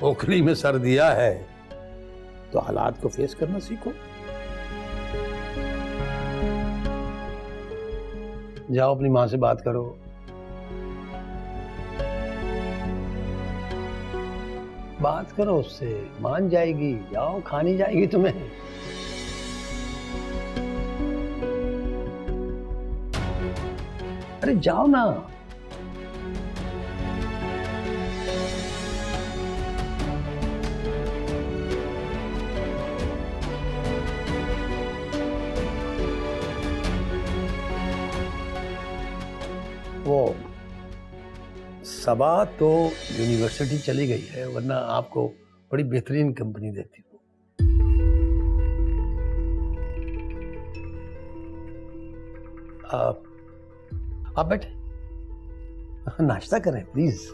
खोखली में सर दिया है तो हालात को फेस करना सीखो। जाओ अपनी मां से बात करो। बात करो उससे, मान जाएगी। जाओ, खानी जाएगी तुम्हें। अरे जाओ ना। वो सबा तो यूनिवर्सिटी चली गई है, वरना आपको बड़ी बेहतरीन कंपनी देती हूँ। आप बैठे, नाश्ता करें प्लीज।